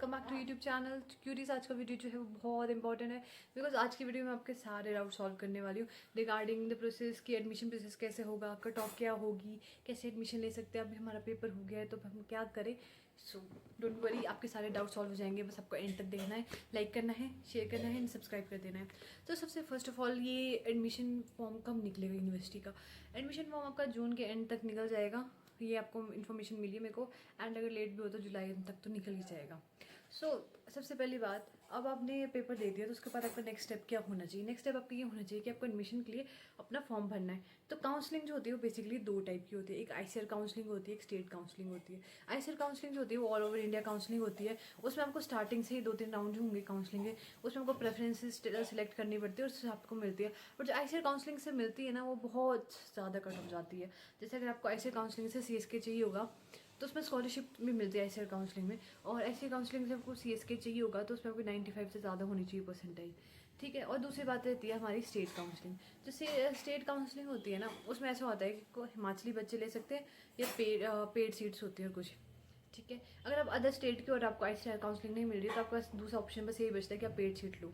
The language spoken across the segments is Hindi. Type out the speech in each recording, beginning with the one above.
Welcome back to YouTube channel queries. आज का वीडियो जो है वो बहुत इंपॉर्टेंट है बिकॉज आज की वीडियो में आपके सारे डाउट सॉल्व करने वाली हूँ रिगार्डिंग द प्रोसेस की एडमिशन प्रोसेस कैसे होगा, कट ऑफ क्या होगी, कैसे एडमिशन ले सकते हैं। अभी हमारा पेपर हो गया है तो हम क्या करें। सो डोंट वरी, आपके सारे डाउट सॉल्व हो जाएंगे। बस आपको एंड तक देखना है, लाइक करना है, शेयर करना है, सब्सक्राइब कर देना है। तो सबसे फर्स्ट ऑफ ऑल ये एडमिशन फॉर्म कब निकलेगा यूनिवर्सिटी का। एडमिशन फॉर्म आपका जून के एंड तक निकल जाएगा, ये आपको इन्फॉर्मेशन मिली है मेरे को। एंड अगर लेट भी हो तो जुलाई तक तो निकल ही जाएगा। सबसे पहली बात, अब आपने पेपर दे दिया तो उसके बाद आपका नेक्स्ट स्टेप क्या होना चाहिए। नेक्स्ट स्टेप आपका ये होना चाहिए कि आपको एडमिशन के लिए अपना फॉर्म भरना है। तो काउंसलिंग जो होती है वो बेसिकली दो टाइप की होती है, एक आईसीआर काउंसलिंग होती है, एक स्टेट काउंसलिंग होती है। आईसीआर काउंसलिंग जो होती है वो ऑल ओवर इंडिया काउंसलिंग होती है। उसमें आपको स्टार्टिंग से ही 2-3 राउंड जो होंगे काउंसलिंग के, उसमें आपको प्रेफरेंसेस सिलेक्ट करनी पड़ती है और उससे आपको मिलती है। बट जो आईसीआर काउंसलिंग से मिलती है ना वो बहुत ज़्यादा कट ऑफ जाती है। जैसे अगर आपको आईसीआर काउंसलिंग से सीएसके चाहिए होगा तो उसमें स्कॉलरशिप भी मिलती है आईसीआर काउंसलिंग में। और आईसीआर काउंसलिंग से आपको सीएसके चाहिए होगा तो उसमें आपको 95 से ज़्यादा होनी चाहिए परसेंटाइल, ठीक है। और दूसरी बात रहती है हमारी स्टेट काउंसलिंग। जो स्टेट काउंसलिंग होती है ना उसमें ऐसा होता है कि हिमाचली बच्चे ले सकते हैं या पेड सीट्स होती है कुछ, ठीक है। अगर आप अदर स्टेट के और आपको आईसीआर काउंसलिंग नहीं मिल रही तो आपके पास दूसरा ऑप्शन बस यही बचता है कि आप पेड सीट लो।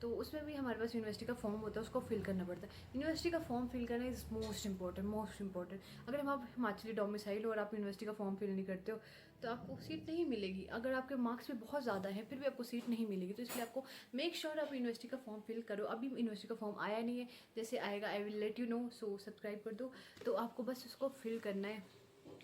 तो उसमें भी हमारे पास यूनिवर्सिटी का फॉर्म होता है, उसको फिल करना पड़ता है। यूनिवर्सिटी का फॉर्म फिल करना इज़ मोस्ट इंपॉर्टेंट। अगर हम आप हिमाचली डोमिसाइल हो और आप यूनिवर्सिटी का फॉर्म फिल नहीं करते हो तो आपको सीट नहीं मिलेगी। अगर आपके मार्क्स भी बहुत ज़्यादा है फिर भी आपको सीट नहीं मिलेगी। तो इसलिए आपको मेक श्योर आप यूनिवर्सिटी का फॉर्म फिल करो। अभी यूनिवर्सिटी का फॉर्म आया नहीं है, जैसे आएगा I will let you know. So subscribe कर दो। तो आपको बस उसको फिल करना है।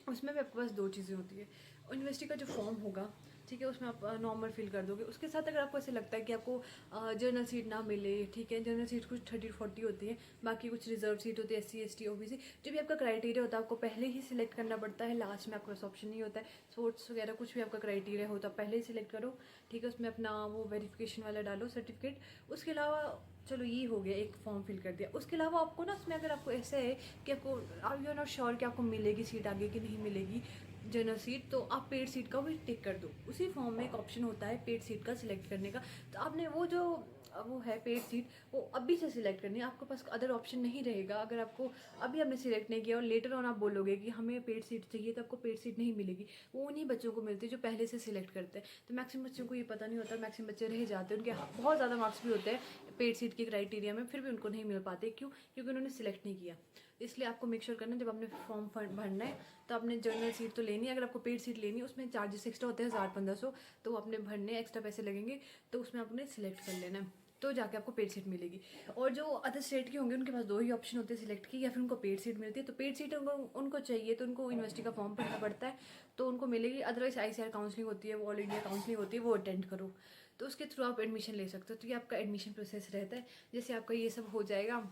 उसमें भी आपके पास दो चीज़ें होती है, यूनिवर्सिटी का जो फॉर्म होगा, ठीक है, उसमें आप नॉर्मल फिल कर दोगे। उसके साथ अगर आपको ऐसे लगता है कि आपको जनरल सीट ना मिले, ठीक है, जनरल सीट कुछ 30-40 होती है, बाकी कुछ रिजर्व सीट होती है, SC ST OBC, जो भी आपका क्राइटेरिया होता है आपको पहले ही सिलेक्ट करना पड़ता है। लास्ट में आपके पास ऑप्शन नहीं होता है। स्पोर्ट्स वगैरह कुछ भी आपका क्राइटेरिया होता है पहले ही सिलेक्ट करो, ठीक है। उसमें अपना वो वेरिफिकेशन वाला डालो सर्टिफिकेट। उसके अलावा चलो ये हो गया, एक फॉर्म फिल कर दिया। उसके अलावा आपको ना उसमें अगर आपको ऐसा है कि आपको यू आर नॉट श्योर कि आपको मिलेगी सीट आगे कि नहीं मिलेगी जनरल सीट, तो आप पेड सीट का भी टिक कर दो। उसी फॉर्म में एक ऑप्शन होता है पेड सीट का सिलेक्ट करने का। तो आपने वो है पेड सीट, वो अभी से सिलेक्ट करनी है। आपके पास अदर ऑप्शन नहीं रहेगा। अगर आपको अभी आपने सिलेक्ट नहीं किया और लेटर ऑन आप बोलोगे कि हमें पेड सीट चाहिए तो आपको पेड सीट नहीं मिलेगी। वो उन्हीं बच्चों को मिलती है जो पहले से सिलेक्ट करते हैं। तो मैक्सिमम बच्चों को ये पता नहीं होता, मैक्सिमम बच्चे रह जाते हैं, उनके बहुत ज़्यादा मार्क्स भी होते हैं पेड सीट के क्राइटेरिया में, फिर भी उनको नहीं मिल पाते। क्यों? क्योंकि उन्होंने सिलेक्ट नहीं किया। इसलिए आपको मेक श्योर करना, जब आपने फॉर्म भरना है तो आपने जनरल सीट तो लेनी है। अगर आपको पेड सीट लेनी है उसमें चार्जेस एक्स्ट्रा होते हैं 1000-1500, तो आपने भरने एक्स्ट्रा पैसे लगेंगे, तो उसमें आपने सिलेक्ट कर लेना है, तो जाके आपको पेड सीट मिलेगी। और जो अदर स्टेट के होंगे उनके पास दो ही ऑप्शन होते हैं सिलेक्ट की, या फिर उनको पेड सीट मिलती है। तो पेड सीट उनको चाहिए तो उनको यूनिवर्सिटी का फॉर्म भरना पड़ता है, तो उनको मिलेगी। अदरवाइज आईसीआर काउंसलिंग होती है, वो ऑल इंडिया काउंसलिंग होती है, वो अटेंड करो, तो उसके थ्रू आप एडमिशन ले सकते हो। तो ये आपका एडमिशन प्रोसेस रहता है। जैसे आपका ये सब हो जाएगा,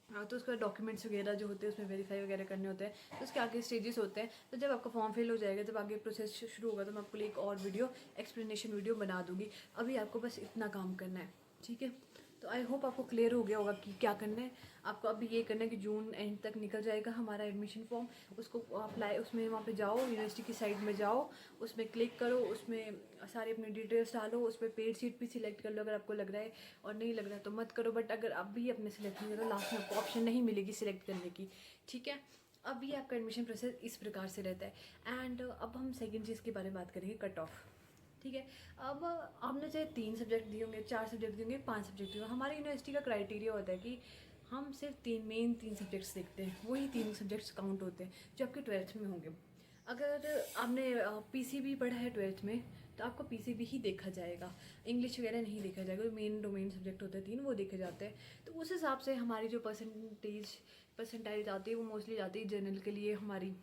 हाँ, तो उसके बाद डॉक्यूमेंट्स वगैरह जो होते हैं उसमें वेरीफाई वगैरह करने होते हैं, तो उसके आगे स्टेजेस होते हैं। तो जब आपका फॉर्म फिल हो जाएगा, जब आगे प्रोसेस शुरू होगा, तो मैं आपको लिए एक और वीडियो एक्सप्लेनेशन वीडियो बना दूंगी। अभी आपको बस इतना काम करना है, ठीक है। तो आई होप आपको क्लियर हो गया होगा कि क्या करना है। आपको अभी ये करना है कि जून एंड तक निकल जाएगा हमारा एडमिशन फॉर्म, उसको अप्लाई, उसमें वहाँ पे जाओ, यूनिवर्सिटी की साइट में जाओ, उसमें क्लिक करो, उसमें सारी अपनी डिटेल्स डालो, उसमें पेड सीट भी सिलेक्ट कर लो अगर आपको लग रहा है, और नहीं लग रहा है तो मत करो। बट अगर अब भी अपने सिलेक्ट नहीं करो, लास्ट में आपको ऑप्शन नहीं मिलेगी सिलेक्ट करने की, ठीक है। अब ये आपका एडमिशन प्रोसेस इस प्रकार से रहता है। एंड अब हम सेकेंड चीज़ के बारे में बात करेंगे, कट ऑफ, ठीक है। अब आपने चाहे 3 सब्जेक्ट दिए होंगे, 4 सब्जेक्ट दिए होंगे, 5 सब्जेक्ट दिए होंगे, हमारी यूनिवर्सिटी का क्राइटेरिया होता है कि हम सिर्फ 3 सब्जेक्ट्स देखते हैं, वही 3 सब्जेक्ट्स काउंट होते हैं जो आपके 12th में होंगे। अगर आपने पीसीबी पढ़ा है 12th में तो आपको पीसीबी ही देखा जाएगा, इंग्लिश वगैरह नहीं देखा जाएगा। मेन डोमेन सब्जेक्ट होते हैं 3, वो देखे जाते हैं। तो उस हिसाब से हमारी जो परसेंटाइल जाती है वो मोस्टली जाती है जनरल के लिए हमारी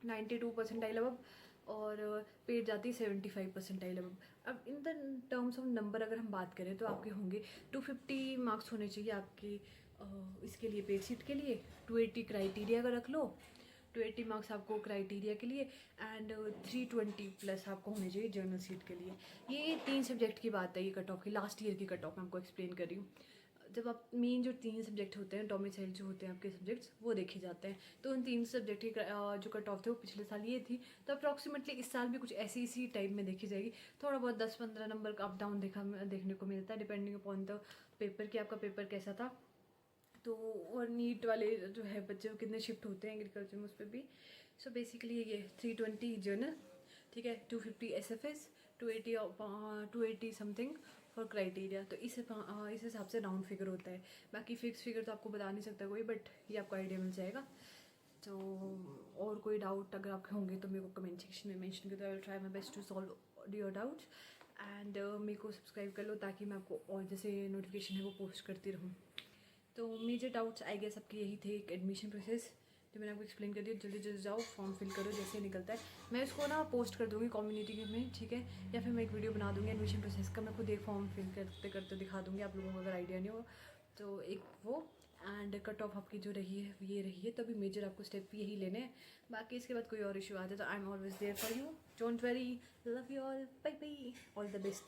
92 परसेंटाइल अब, और पेड जाती है 75 परसेंटाइल अब। In the terms of number अगर हम बात करें तो आपके होंगे 250 मार्क्स होने चाहिए आपके इसके लिए, पेड सीट के लिए। 280 क्राइटेरिया का रख लो, 280 मार्क्स आपको क्राइटेरिया के लिए, एंड 320 प्लस आपको होने चाहिए जर्नल सीट के लिए। ये 3 सब्जेक्ट की बात है, ये कट ऑफ की, लास्ट ईयर की कट ऑफ मैं आपको एक्सप्लेन कर रही हूँ। जब आप मेन जो 3 सब्जेक्ट होते हैं, डोमिसाइल जो होते हैं आपके सब्जेक्ट्स, वो देखे जाते हैं। तो उन 3 सब्जेक्ट की जो कट ऑफ थे वो पिछले साल ये थी, तो अप्रॉक्सीमेटली इस साल भी कुछ ऐसी इसी टाइप में देखी जाएगी। थोड़ा बहुत 10-15 नंबर का अप डाउन देखने को मिलता है, डिपेंडिंग अपॉन द पेपर कि आपका पेपर कैसा था। तो और नीट वाले जो है बच्चे कितने शिफ्ट होते हैं एग्रीकल्चर में, उस पर भी। सो बेसिकली ये 320 जर्नल, ठीक है, 250 SFS, 280 समथिंग फॉर क्राइटेरिया। तो इस हिसाब से राउंड फिगर होता है। बाकी फिक्स फिगर तो आपको बता नहीं सकता कोई, बट ये आपको आइडिया मिल जाएगा। तो और कोई डाउट अगर आपके होंगे तो मेरे को कमेंट सेक्शन में मेंशन कर दो। I will try my best to solve your doubts. And मेरे को सब्सक्राइब कर लो ताकि मैं आपको और जैसे नोटिफिकेशन है वो पोस्ट करती रहूँ। तो मेजर डाउट्स आई गेस आपके यही थे। एक एडमिशन प्रोसेस जो मैंने आपको एक्सप्लेन कर दिया। जल्दी जल्दी जाओ, फॉर्म फिल करो जैसे निकलता है। मैं इसको ना पोस्ट कर दूँगी कम्युनिटी में, ठीक है, या फिर मैं एक वीडियो बना दूँगी एडमिशन प्रोसेस का। मैं खुद एक फॉर्म फिल करते करते दिखा दूँगी आप लोगों को अगर आइडिया नहीं हो तो। एक वो एंड कट ऑफ आपकी जो रही है ये रही है, तभी मेजर आपको स्टेप यही लेने हैं। बाकी इसके बाद कोई और इशू आ जाए तो I am always there for you, don't worry, love you all, bye bye, all the best.